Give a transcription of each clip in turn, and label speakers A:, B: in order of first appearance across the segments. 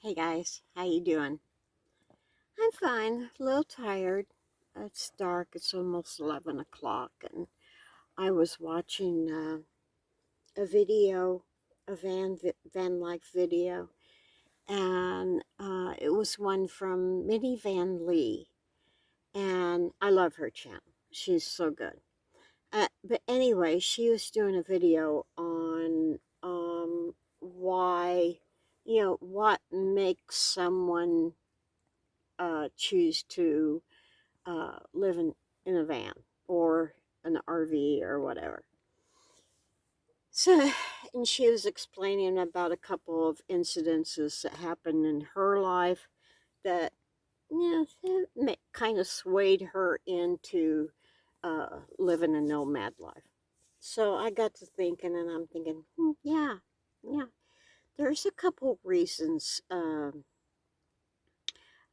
A: Hey guys, how you doing? I'm fine. A little tired. It's dark. It's almost 11 o'clock, and I was watching a video, a van life video, and it was one from Minivanlee, and I love her channel. She's so good. But anyway, she was doing a video on why, what makes someone choose to live in a van or an RV or whatever. So, and she was explaining about a couple of incidences that happened in her life that, kind of swayed her into living a nomad life. So I got to thinking, and I'm thinking, yeah, yeah. There's a couple reasons. I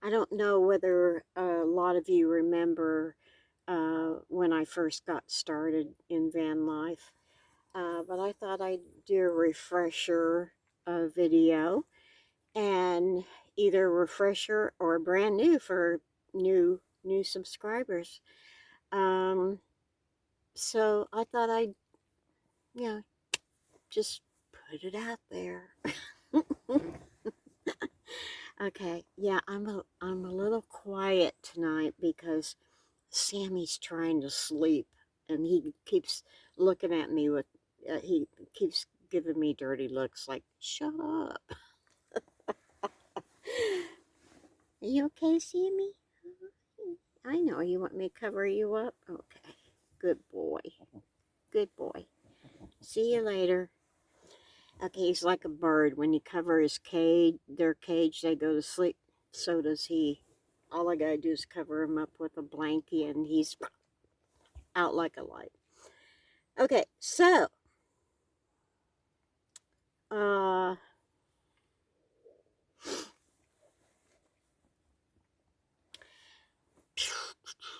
A: don't know whether a lot of you remember when I first got started in van life, but I thought I'd do a refresher video, and either refresher or brand new for new subscribers. Um, so I thought I'd, you know, just put it out there. Okay, yeah, I'm a little quiet tonight because Sammy's trying to sleep, and he keeps looking at me with, he keeps giving me dirty looks like, shut up. Are you okay, Sammy? I know you want me to cover you up. Okay, good boy. Good boy. See you later. Okay, he's like a bird. When you cover their cage, they go to sleep. So does he. All I gotta do is cover him up with a blankie, and he's out like a light. Okay, so uh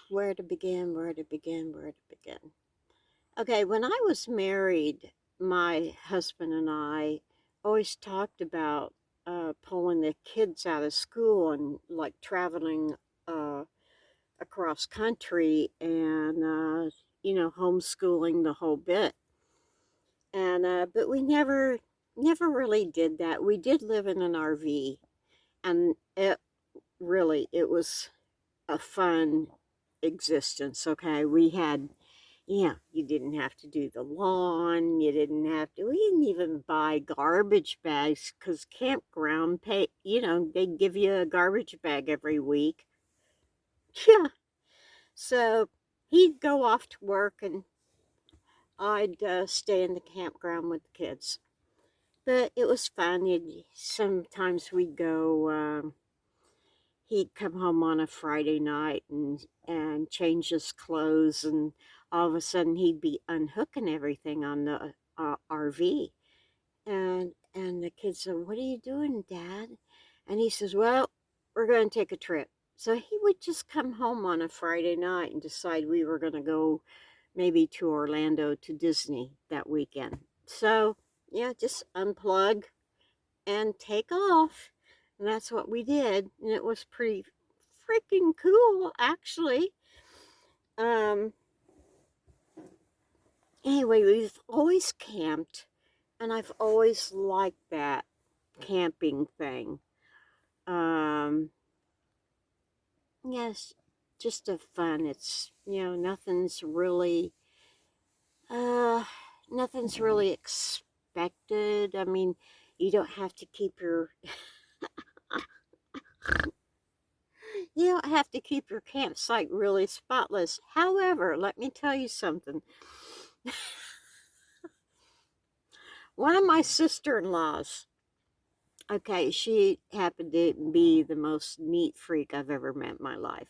A: where to begin, where to begin, where to begin. Okay, when I was married, my husband and I always talked about pulling the kids out of school and like traveling uh, across country and, homeschooling the whole bit. And, but we never really did that. We did live in an RV, and it was a fun existence. Okay, you didn't have to do the lawn. We didn't even buy garbage bags because campground they give you a garbage bag every week. Yeah. So he'd go off to work, and I'd stay in the campground with the kids. But it was fun. Sometimes we'd go, he'd come home on a Friday night and change his clothes, and all of a sudden he'd be unhooking everything on the RV, and the kids said, "What are you doing, Dad?" And he says, "Well, we're going to take a trip." So he would just come home on a Friday night and decide we were going to go maybe to Orlando to Disney that weekend. So yeah, just unplug and take off. And that's what we did. And it was pretty freaking cool, actually. Um, anyway, we've always camped, and I've always liked that camping thing. Um, yes, just a fun. It's, uh, nothing's really expected. I mean, you don't have to keep your You don't have to keep your campsite really spotless. However, let me tell you something. One of my sister-in-laws, okay, she happened to be the most neat freak I've ever met in my life.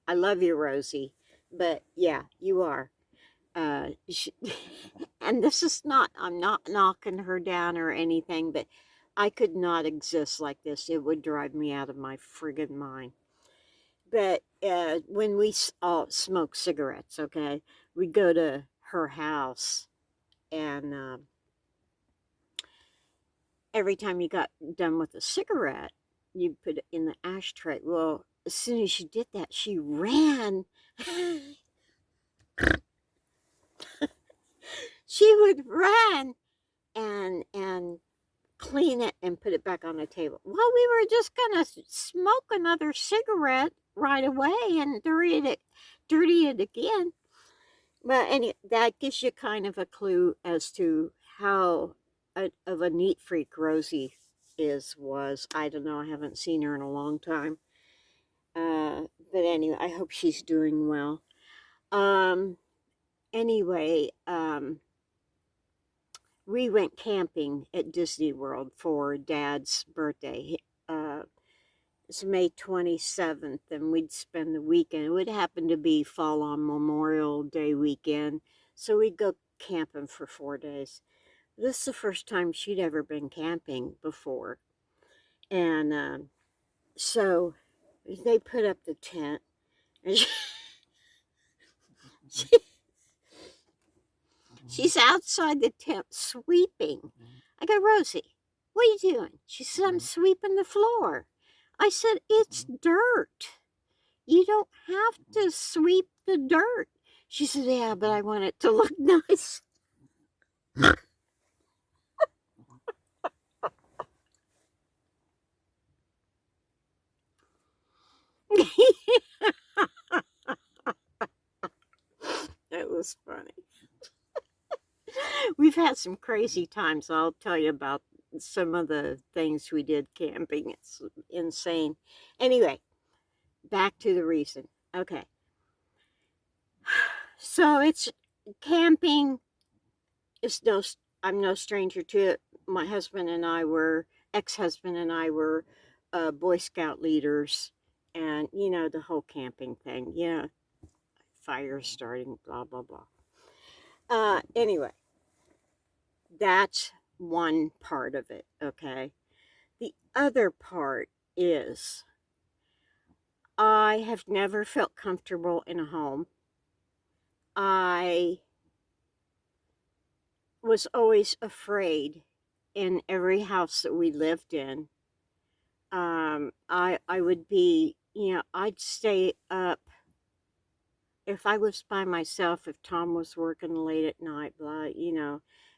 A: I love you, Rosie, but yeah, you are. She, and this is not, I'm not knocking her down or anything, but I could not exist like this. It would drive me out of my friggin' mind. But when we all smoke cigarettes, okay, we go to her house, and every time you got done with a cigarette, you put it in the ashtray. Well, as soon as she did that, she ran. She would run and clean it and put it back on the table. Well, we were just gonna smoke another cigarette right away and dirty it again. But that gives you kind of a clue as to how of a neat freak Rosie was. I don't know. I haven't seen her in a long time. But anyway, I hope she's doing well. Um, anyway, we went camping at Disney World for Dad's birthday. Uh, it's May 27th, and we'd spend the weekend. It would happen to be fall on Memorial Day weekend, so we'd go camping for 4 days. This is the first time she'd ever been camping before. And so they put up the tent, and she's outside the tent sweeping. I go, Rosie, what are you doing? She said, I'm sweeping the floor. I said, it's dirt. You don't have to sweep the dirt. She said, yeah, but I want it to look nice. That was funny. We've had some crazy times. I'll tell you about some of the things we did camping. It's insane. Anyway, back to the reason. Okay. So it's camping. I'm no stranger to it. My husband and I were, ex-husband and I were Boy Scout leaders. And, the whole camping thing. Fire starting, blah, blah, blah. Anyway, that's one part of it, okay? The other part is I have never felt comfortable in a home. I was always afraid in every house that we lived in. I would be, I'd stay up if I was by myself, if Tom was working late at night, blah,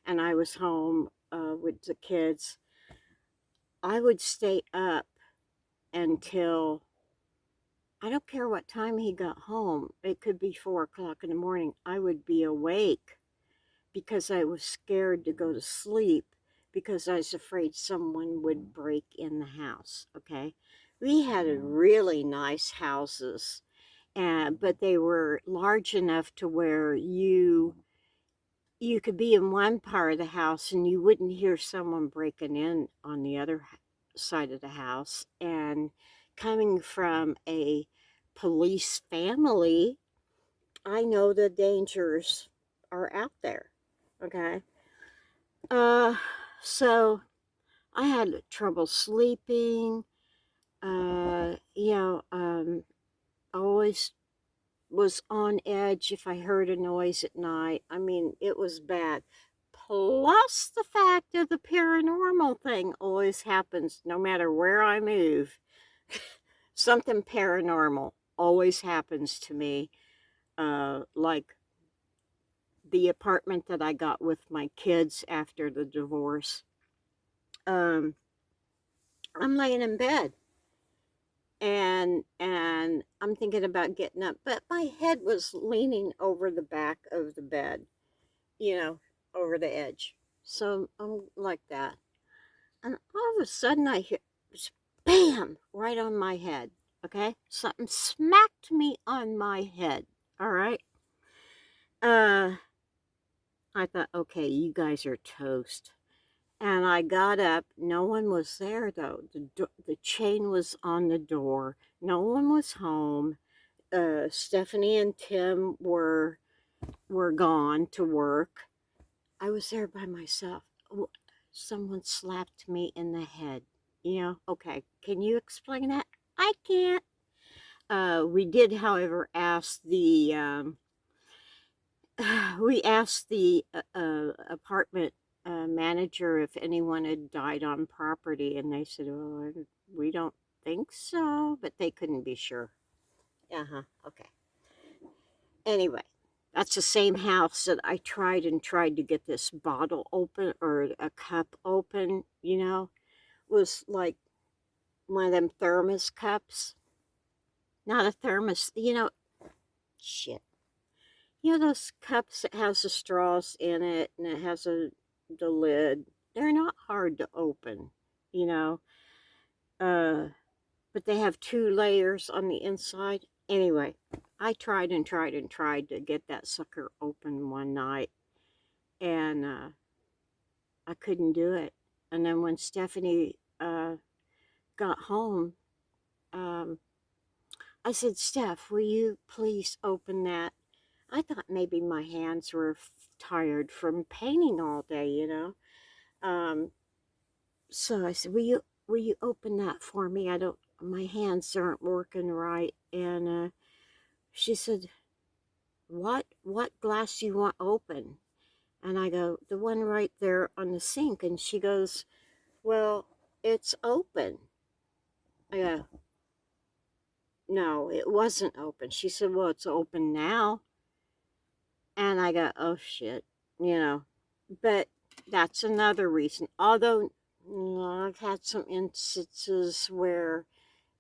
A: and I was home with the kids. I would stay up until, I don't care what time he got home. It could be 4 o'clock in the morning. I would be awake because I was scared to go to sleep because I was afraid someone would break in the house. Okay. We had really nice houses, but they were large enough to where you could be in one part of the house and you wouldn't hear someone breaking in on the other side of the house. And coming from a police family, I know the dangers are out there. Okay. Uh, so I had trouble sleeping. Always was on edge if I heard a noise at night. I mean, it was bad. Plus the fact of the paranormal thing always happens no matter where I move. Something paranormal always happens to me. Like the apartment that I got with my kids after the divorce. Um, I'm laying in bed and I'm thinking about getting up, but my head was leaning over the back of the bed, over the edge. So I'm like that. And all of a sudden I hear bam right on my head. Okay? Something smacked me on my head. All right? I thought, okay, you guys are toast. And I got up. No one was there, though. The chain was on the door. No one was home. Stephanie and Tim were gone to work. I was there by myself. Someone slapped me in the head. Okay. Can you explain that? I can't. We did, however, ask the apartment manager if anyone had died on property, and they said, "Oh, we don't think so, but they couldn't be sure. Uh-huh. Okay. Anyway, that's the same house that I tried and tried to get this bottle open or a cup open, was like one of them thermos cups. Not a thermos, shit. Those cups that has the straws in it and it has the lid. They're not hard to open, you know. Uh, but they have two layers on the inside. Anyway, I tried and tried and tried to get that sucker open one night, and I couldn't do it. And then when Stephanie got home, um, I said, Steph, will you please open that? I thought maybe my hands were tired from painting all day. Um, so I said, will you open that for me? My hands aren't working right. And she said, what glass do you want open? And I go, the one right there on the sink. And she goes, well, it's open. I go, no, it wasn't open. She said, well, it's open now. And I go, oh shit, you know. But that's another reason. Although I've had some instances where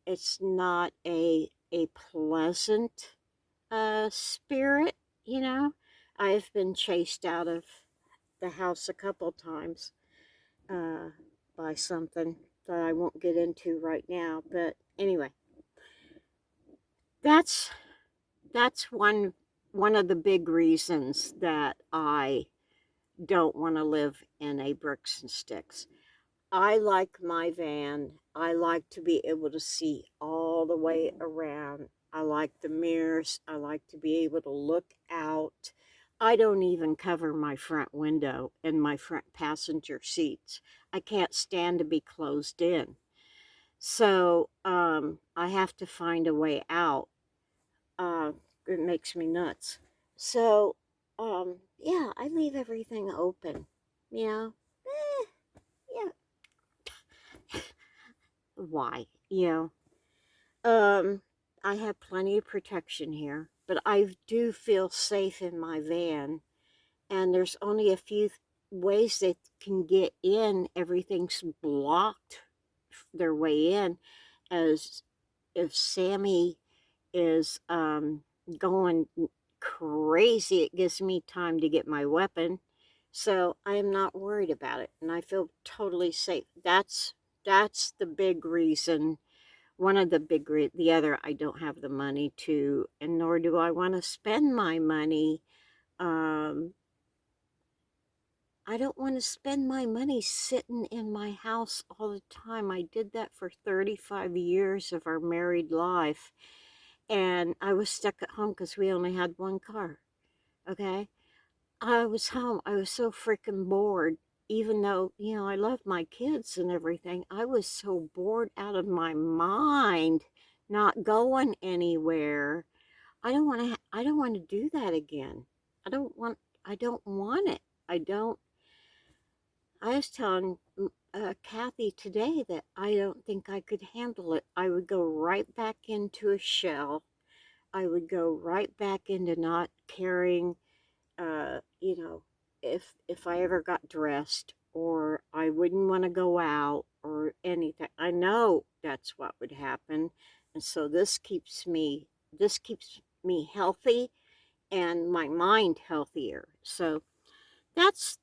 A: it's not a pleasant spirit, you know. I've been chased out of the house a couple times uh, by something that I won't get into right now. But anyway, that's that's one of the big reasons that I don't want to live in a bricks and sticks. I like my van. I like to be able to see all the way around. I like the mirrors. I like to be able to look out. I don't even cover my front window and my front passenger seats. I can't stand to be closed in. So I have to find a way out. Uh, it makes me nuts. So, yeah, I leave everything open. You know, yeah, why? I have plenty of protection here, but I do feel safe in my van, and there's only a few ways they can get in. Everything's blocked their way in, as if Sammy is going crazy, it gives me time to get my weapon. So I am not worried about it, and I feel totally safe. That's the big reason. One of the the other, I don't have the money to, and nor do I want to spend my money. Um, I don't want to spend my money sitting in my house all the time. I did that for 35 years of our married life, and I was stuck at home because we only had one car. Okay, I was home. I was so freaking bored. Even though, I love my kids and everything, I was so bored out of my mind, not going anywhere. I don't want to do that again. I don't want it. I was telling Kathy today that I don't think I could handle it. I would go right back into a shell. I would go right back into not caring, uh, you know, if I ever got dressed, or I wouldn't want to go out or anything. I know that's what would happen. And so this keeps me healthy and my mind healthier. So that's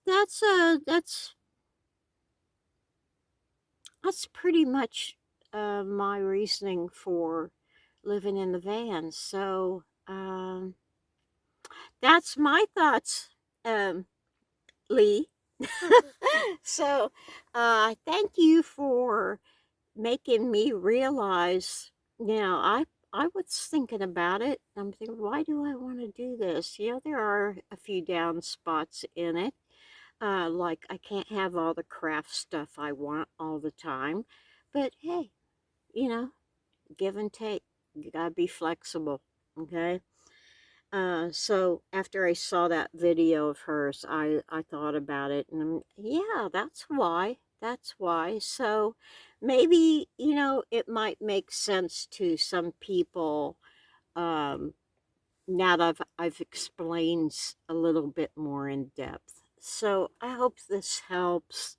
A: pretty much my reasoning for living in the van. So that's my thoughts, Lee. So thank you for making me realize. I was thinking about it. I'm thinking, why do I want to do this? There are a few down spots in it. Like I can't have all the craft stuff I want all the time. But hey, you know, give and take. You gotta be flexible. Okay. So after I saw that video of hers, I thought about it, and yeah, that's why. That's why. So maybe, you know, it might make sense to some people, um, now that I've explained a little bit more in depth. So I hope this helps,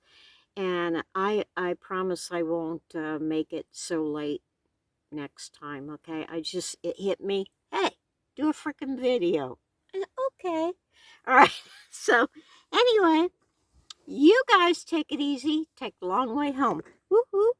A: and I promise I won't make it so late next time. Okay, it hit me. Hey, do a freaking video. Okay, all right. So anyway, you guys take it easy. Take the long way home. Woohoo!